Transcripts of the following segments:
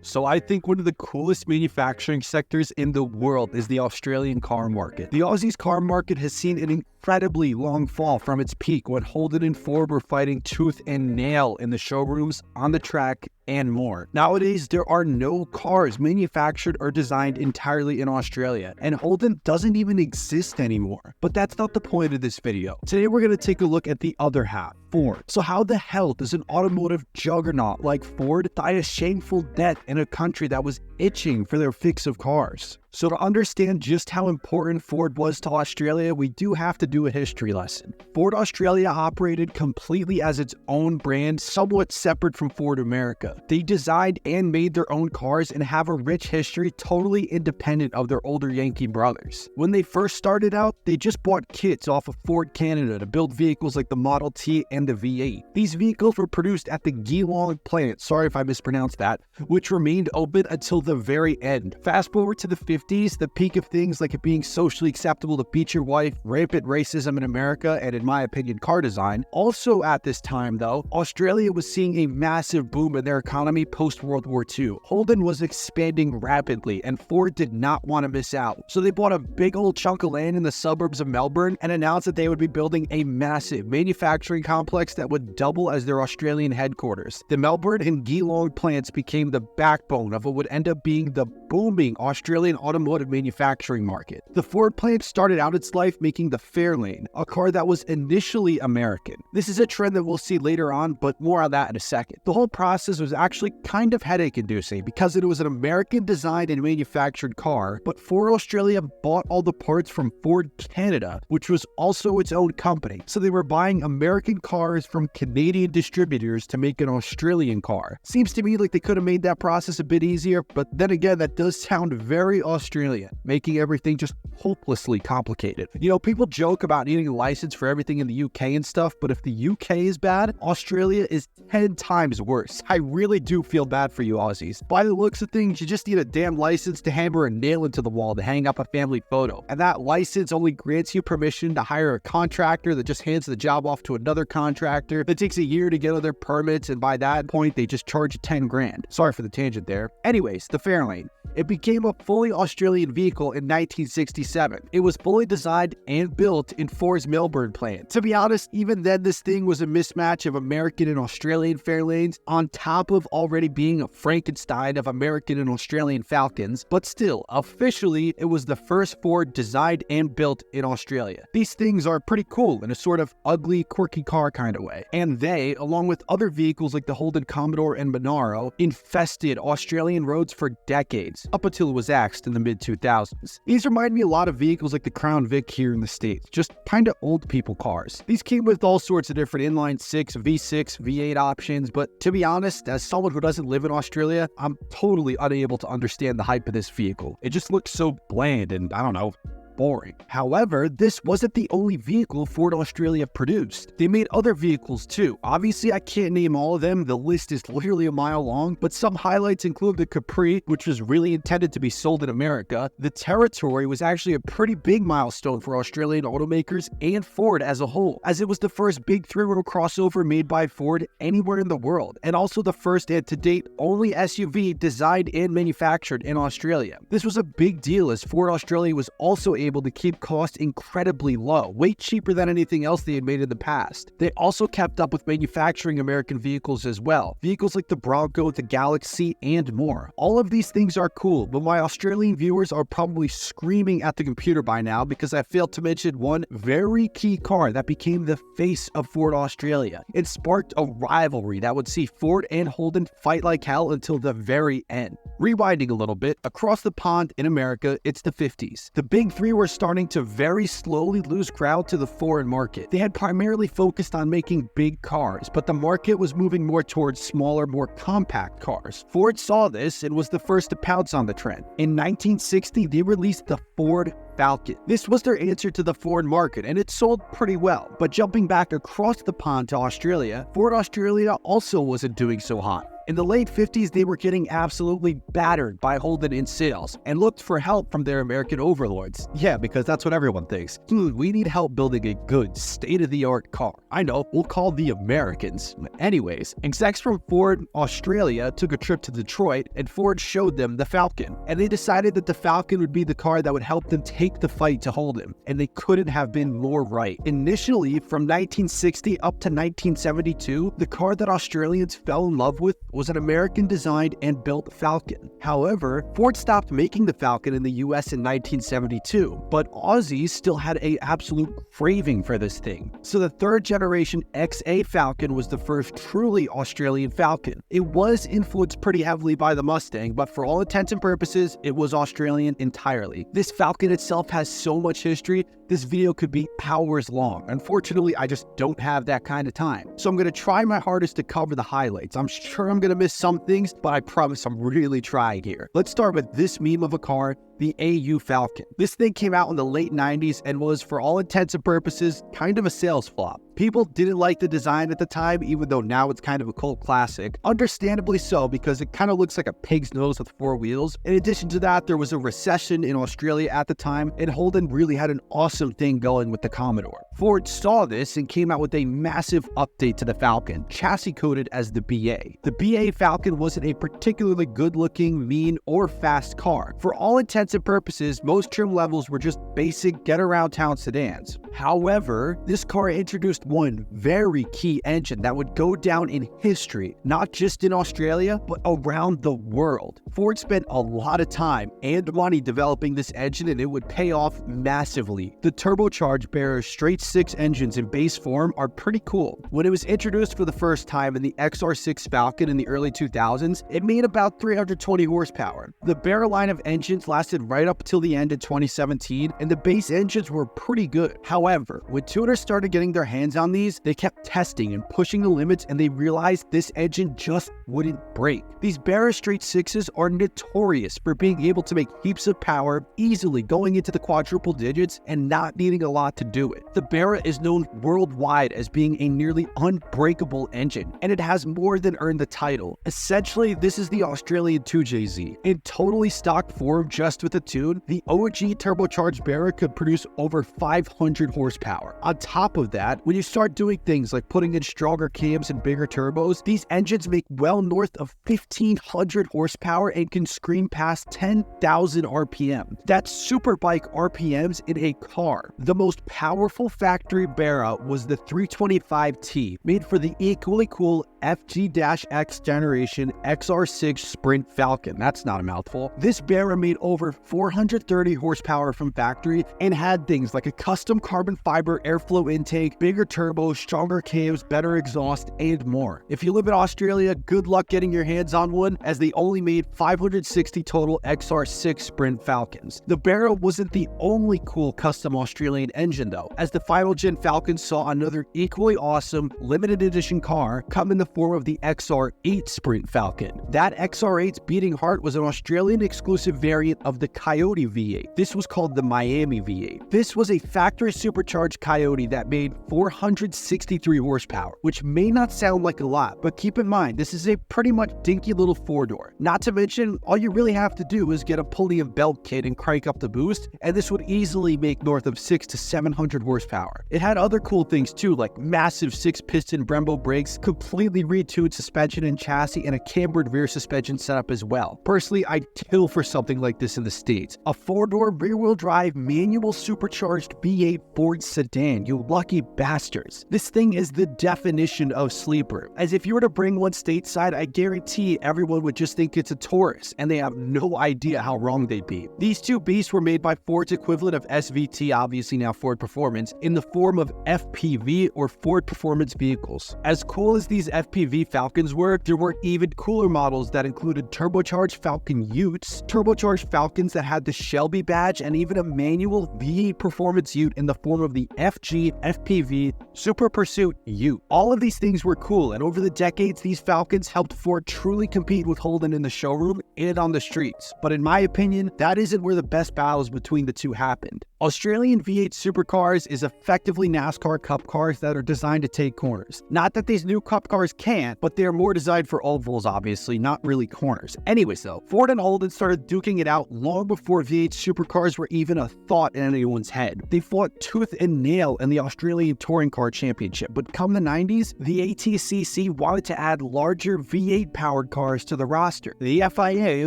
So I think one of the coolest manufacturing sectors in the world is the Australian car market. The Aussies car market has seen an incredibly long fall from its peak when Holden and Ford were fighting tooth and nail in the showrooms, on the track, and more. Nowadays, there are no cars manufactured or designed entirely in Australia, and Holden doesn't even exist anymore. But that's not the point of this video. Today, we're going to take a look at the other half, Ford. So how the hell does an automotive juggernaut like Ford die a shameful death in a country that was itching for their fix of cars? So to understand just how important Ford was to Australia, we do have to do a history lesson. Ford Australia operated completely as its own brand, somewhat separate from Ford America. They designed and made their own cars and have a rich history totally independent of their older Yankee brothers. When they first started out, they just bought kits off of Ford Canada to build vehicles like the Model T and the V8. These vehicles were produced at the Geelong plant, sorry if I mispronounced that, which remained open until the very end. Fast forward to the 50s, the peak of things like it being socially acceptable to beat your wife, rampant racism in America, and in my opinion, car design. Also at this time though, Australia was seeing a massive boom in their economy post-World War II. Holden was expanding rapidly and Ford did not want to miss out. So they bought a big old chunk of land in the suburbs of Melbourne and announced that they would be building a massive manufacturing complex that would double as their Australian headquarters. The Melbourne and Geelong plants became the backbone of what would end up being the booming Australian automotive manufacturing market. The Ford plant started out its life making the Fairlane, a car that was initially American. This is a trend that we'll see later on, but more on that in a second. The whole process was actually kind of headache-inducing because it was an American-designed and manufactured car, but Ford Australia bought all the parts from Ford Canada, which was also its own company. So they were buying American cars from Canadian distributors to make an Australian car. Seems to me like they could have made that process a bit easier, but then again, that does sound very Australian, making everything just hopelessly complicated. You know, people joke about needing a license for everything in the UK and stuff, but if the UK is bad, Australia is 10 times worse. I really do feel bad for you Aussies. By the looks of things, you just need a damn license to hammer a nail into the wall to hang up a family photo. And that license only grants you permission to hire a contractor that just hands the job off to another contractor. That takes a year to get other permits, and by that point, they just charge you 10 grand. Sorry for the tangent there. Anyways, the Fairlane. It became a fully Australian vehicle in 1967. It was fully designed and built in Ford's Melbourne plant. To be honest, even then this thing was a mismatch of American and Australian Fairlanes on top of already being a Frankenstein of American and Australian Falcons, but still, officially, it was the first Ford designed and built in Australia. These things are pretty cool in a sort of ugly, quirky car kind of way. And they, along with other vehicles like the Holden Commodore and Monaro, infested Australian roads for decades, up until it was axed in the mid-2000s. These remind me a lot of vehicles like the Crown Vic here in the States, just kinda old people cars. These came with all sorts of different inline 6, V6, V8 options, but to be honest, as someone who doesn't live in Australia, I'm totally unable to understand the hype of this vehicle. It just looks so bland and, I don't know, boring. However, this wasn't the only vehicle Ford Australia produced. They made other vehicles too. Obviously, I can't name all of them. The list is literally a mile long, but some highlights include the Capri, which was really intended to be sold in America. The Territory was actually a pretty big milestone for Australian automakers and Ford as a whole, as it was the first big three-row crossover made by Ford anywhere in the world, and also the first and to date only SUV designed and manufactured in Australia. This was a big deal as Ford Australia was also able to keep costs incredibly low, way cheaper than anything else they had made in the past. They also kept up with manufacturing American vehicles as well. Vehicles like the Bronco, the Galaxy, and more. All of these things are cool, but my Australian viewers are probably screaming at the computer by now because I failed to mention one very key car that became the face of Ford Australia. It sparked a rivalry that would see Ford and Holden fight like hell until the very end. Rewinding a little bit, across the pond in America, it's the 50s. The big three were starting to very slowly lose ground to the foreign market. They had primarily focused on making big cars, but the market was moving more towards smaller, more compact cars. Ford saw this and was the first to pounce on the trend. In 1960, they released the Ford Falcon. This was their answer to the foreign market, and it sold pretty well. But jumping back across the pond to Australia, Ford Australia also wasn't doing so hot. In the late 50s, they were getting absolutely battered by Holden in sales and looked for help from their American overlords. Yeah, because that's what everyone thinks. We need help building a good, state-of-the-art car. I know, we'll call the Americans. Anyways, execs from Ford Australia took a trip to Detroit, and Ford showed them the Falcon. And they decided that the Falcon would be the car that would help them take the fight to Holden. And they couldn't have been more right. Initially, from 1960 up to 1972, the car that Australians fell in love with was an American-designed and built Falcon. However, Ford stopped making the Falcon in the US in 1972, but Aussies still had an absolute craving for this thing. So the third generation XA Falcon was the first truly Australian Falcon. It was influenced pretty heavily by the Mustang, but for all intents and purposes, it was Australian entirely. This Falcon itself has so much history, this video could be hours long. Unfortunately, I just don't have that kind of time. So I'm going to try my hardest to cover the highlights. I'm sure I'm going to miss some things, but I promise I'm really trying here. Let's start with this meme of a car, the AU Falcon. This thing came out in the late 90s and was, for all intents and purposes, kind of a sales flop. People didn't like the design at the time, even though now it's kind of a cult classic. Understandably so, because it kind of looks like a pig's nose with four wheels. In addition to that, there was a recession in Australia at the time, and Holden really had an awesome thing going with the Commodore. Ford saw this and came out with a massive update to the Falcon, chassis coded as the BA. The BA Falcon wasn't a particularly good-looking, mean, or fast car. For all intents and purposes, most trim levels were just basic get-around-town sedans. However, this car introduced one very key engine that would go down in history, not just in Australia, but around the world. Ford spent a lot of time and money developing this engine, and it would pay off massively. The turbocharged Barra's straight six engines in base form are pretty cool. When it was introduced for the first time in the XR6 Falcon in the early 2000s, it made about 320 horsepower. The Barra line of engines lasted right up till the end in 2017, and the base engines were pretty good. However, when tuners started getting their hands on these, they kept testing and pushing the limits, and they realized this engine just wouldn't break. These Barra straight sixes are notorious for being able to make heaps of power, easily going into the quadruple digits and not needing a lot to do it. The Barra is known worldwide as being a nearly unbreakable engine, and it has more than earned the title. Essentially, this is the Australian 2JZ. In totally stock form, just with a tune, the OG turbocharged Barra could produce over 500 horsepower. On top of that, when you start doing things like putting in stronger cams and bigger turbos, these engines make well north of 1500 horsepower and can scream past 10,000 RPM. That's superbike RPMs in a car. The most powerful factory Barra was the 325T, made for the equally cool FG-X generation XR6 Sprint Falcon. That's not a mouthful. This Barra made over 430 horsepower from factory and had things like a custom carbon fiber airflow intake, bigger turbos, stronger cams, better exhaust, and more. If you live in Australia, good luck getting your hands on one, as they only made 560 total XR6 Sprint Falcons. The Barra wasn't the only cool custom Australian engine though, as the final gen Falcon saw another equally awesome limited edition car come in the form of the XR8 Sprint Falcon. That XR8's beating heart was an Australian exclusive variant of the Coyote V8. This was called the Miami V8. This was a factory supercharged Coyote that made 463 horsepower, which may not sound like a lot, but keep in mind, this is a pretty much dinky little four-door. Not to mention, all you really have to do is get a pulley and belt kit and crank up the boost, and this would easily make north of 600 to 700 horsepower. It had other cool things too, like massive 6-piston Brembo brakes, completely retuned suspension and chassis, and a cambered rear suspension setup as well. Personally, I'd kill for something like this in the States. A four-door rear-wheel drive manual supercharged V8 Ford sedan, you lucky bastards. This thing is the definition of sleeper, as if you were to bring one stateside, I guarantee everyone would just think it's a Taurus, and they have no idea how wrong they'd be. These two beasts were made by Ford's equivalent of SVT, obviously now Ford Performance, in the form of FPV or Ford Performance vehicles. As cool as these FPV Falcons were, there were even cooler models that included turbocharged Falcon Utes, turbocharged Falcons that had the Shelby badge, and even a manual V8 Performance Ute in the form of the FG FPV Super Pursuit Ute. All of these things were cool, and over the decades, these Falcons helped Ford truly compete with Holden in the showroom and on the streets. But in my opinion, that isn't where the best battles between the two happened. Australian V8 Supercars is effectively NASCAR Cup cars that are designed to take corners. Not that these new Cup cars can't, but they're more designed for ovals, obviously, not really corners. Anyways though, Ford and Holden started duking it out long before V8 Supercars were even a thought in anyone's head. They fought tooth and nail in the Australian Touring Car Championship, but come the 90s, the ATCC wanted to add larger V8 powered cars to the roster. The FIA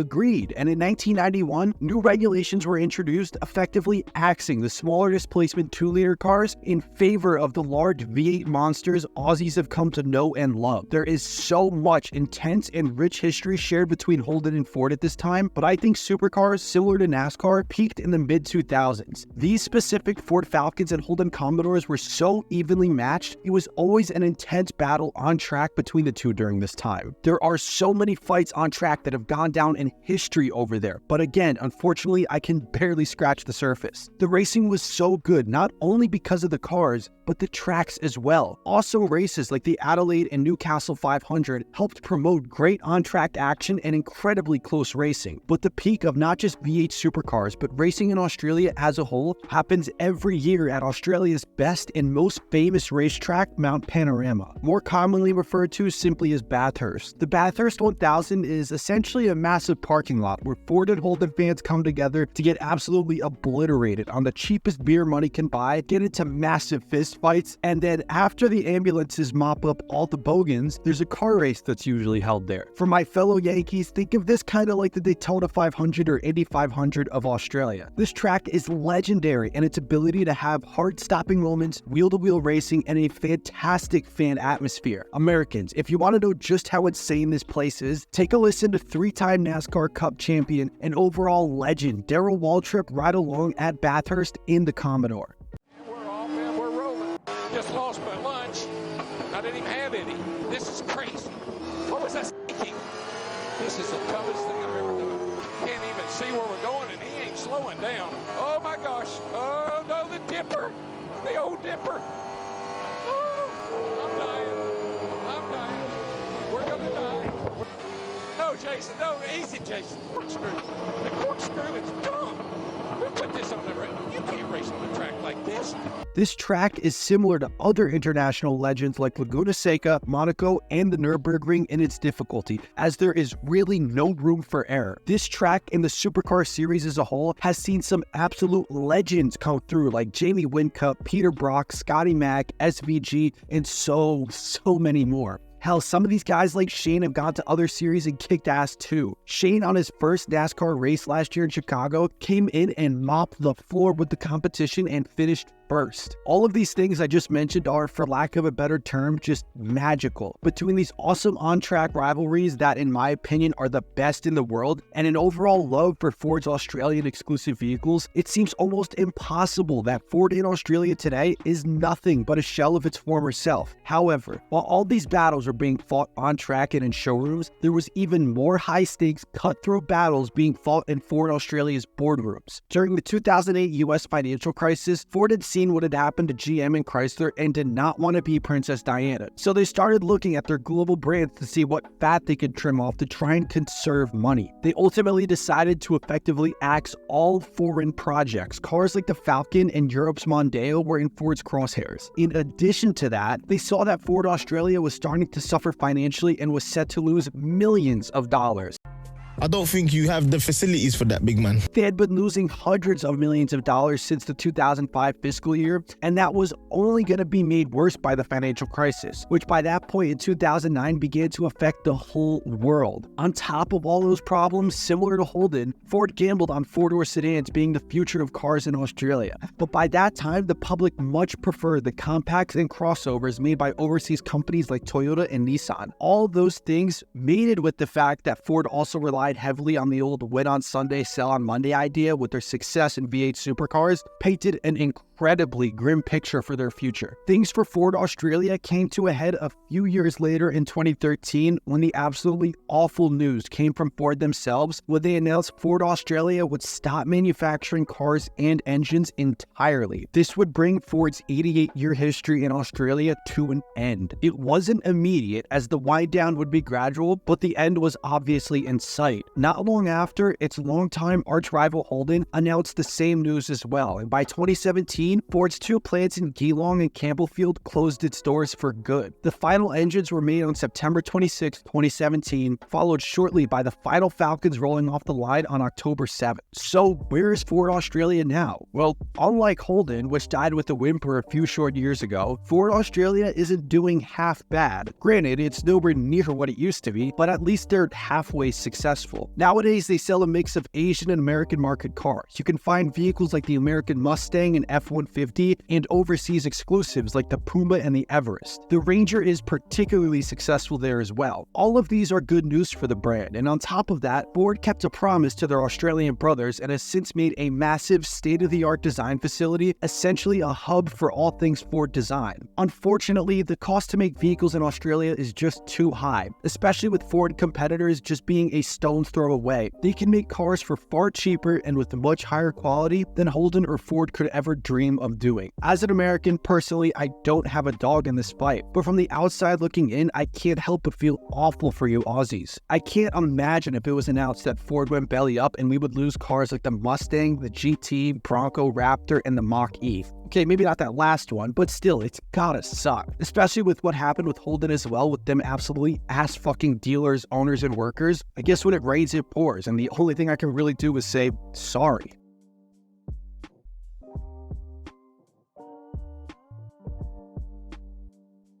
agreed, and in 1991, new regulations were introduced, effectively axing the smaller displacement 2-liter cars in favor of the large V8 monsters Aussies have come to know and love. There is so much intense and rich history shared between Holden and Ford at this time, but I think supercars, similar to NASCAR, peaked in the mid-2000s. These specific Ford Falcons and Holden Commodores were so evenly matched, it was always an intense battle on track between the two during this time. There are so many fights on track that have gone down in history over there, but again, unfortunately, I can barely scratch the surface. The racing was so good, not only because of the cars, but the tracks as well. Also, races like the Adelaide and Newcastle 500 helped promote great on-track action and incredibly close racing. But the peak of not just V8 supercars, but racing in Australia as a whole happens every year at Australia's best and most famous racetrack, Mount Panorama, more commonly referred to simply as Bathurst. The Bathurst 1000 is essentially a massive parking lot where Ford and Holden fans come together to get absolutely obliterated on the cheapest beer money can buy, get into massive fist fights, and then after the ambulances mop up all the bogans, there's a car race that's usually held there. For my fellow Yankees, think of this kind of like the Daytona 500 or Indy 500 of Australia. This track is legendary in its ability to have heart-stopping moments, wheel-to-wheel racing, and a fantastic fan atmosphere. Americans, if you want to know just how insane this place is, take a listen to 3-time NASCAR Cup champion and overall legend Darrell Waltrip ride along at Bathurst in the Commodore. We're off and we're rolling. Just lost my lunch. I didn't even have any. This is crazy. What was that thinking? This is the toughest thing I've ever done. Can't even see where we're going, and he ain't slowing down. Oh my gosh. Oh no, the dipper. The old dipper. Oh, I'm dying. We're gonna die. No, Jason, no, easy, Jason. Corkscrew. The corkscrew is dumb. We'll put this on the race. You can't race on a track like this. This track is similar to other international legends like Laguna Seca, Monaco, and the Nürburgring in its difficulty, as there is really no room for error. This track in the Supercar series as a whole has seen some absolute legends come through like Jamie Whincup, Peter Brock, Scotty Mack, SVG, and so many more. Hell, some of these guys like Shane have gone to other series and kicked ass too. Shane, on his first NASCAR race last year in Chicago, came in and mopped the floor with the competition and finished first. All of these things I just mentioned are, for lack of a better term, just magical. Between these awesome on-track rivalries that, in my opinion, are the best in the world, and an overall love for Ford's Australian exclusive vehicles, it seems almost impossible that Ford in Australia today is nothing but a shell of its former self. However, while all these battles are being fought on track and in showrooms, there was even more high-stakes, cutthroat battles being fought in Ford Australia's boardrooms. During the 2008 US financial crisis, Ford had seen what had happened to GM and Chrysler and did not want to be Princess Diana. So they started looking at their global brands to see what fat they could trim off to try and conserve money. They ultimately decided to effectively axe all foreign projects. Cars like the Falcon and Europe's Mondeo were in Ford's crosshairs. In addition to that, they saw that Ford Australia was starting to suffer financially and was set to lose millions of dollars. I don't think you have the facilities for that, big man. They had been losing hundreds of millions of dollars since the 2005 fiscal year, and that was only going to be made worse by the financial crisis, which by that point in 2009 began to affect the whole world. On top of all those problems, similar to Holden, Ford gambled on four-door sedans being the future of cars in Australia. But by that time, the public much preferred the compacts and crossovers made by overseas companies like Toyota and Nissan. All those things, mated with the fact that Ford also relied heavily on the old win on Sunday, sell on Monday idea with their success in V8 supercars, painted an incredibly grim picture for their future. Things for Ford Australia came to a head a few years later in 2013 when the absolutely awful news came from Ford themselves when they announced Ford Australia would stop manufacturing cars and engines entirely. This would bring Ford's 88-year history in Australia to an end. It wasn't immediate, as the wind down would be gradual, but the end was obviously in sight. right. Not long after, its longtime arch-rival Holden announced the same news as well, and by 2017, Ford's two plants in Geelong and Campbellfield closed its doors for good. The final engines were made on September 26, 2017, followed shortly by the Final Falcons rolling off the line on October 7th. So where is Ford Australia now? Well, unlike Holden, which died with a whimper a few short years ago, Ford Australia isn't doing half bad. Granted, it's nowhere near what it used to be, but at least they're halfway successful. Nowadays, they sell a mix of Asian and American market cars. You can find vehicles like the American Mustang and F-150, and overseas exclusives like the Puma and the Everest. The Ranger is particularly successful there as well. All of these are good news for the brand, and on top of that, Ford kept a promise to their Australian brothers and has since made a massive state-of-the-art design facility, essentially a hub for all things Ford design. Unfortunately, the cost to make vehicles in Australia is just too high, especially with Ford competitors just being a stone's throw away. They can make cars for far cheaper and with much higher quality than Holden or Ford could ever dream of doing. As an American, personally, I don't have a dog in this fight, but from the outside looking in, I can't help but feel awful for you Aussies. I can't imagine if it was announced that Ford went belly up and we would lose cars like the Mustang, the GT, Bronco, Raptor, and the Mach-E. Okay, maybe not that last one, but still, it's gotta suck. Especially with what happened with Holden as well, with them absolutely ass-fucking dealers, owners, and workers. I guess when it rains, it pours, and the only thing I can really do is say, sorry.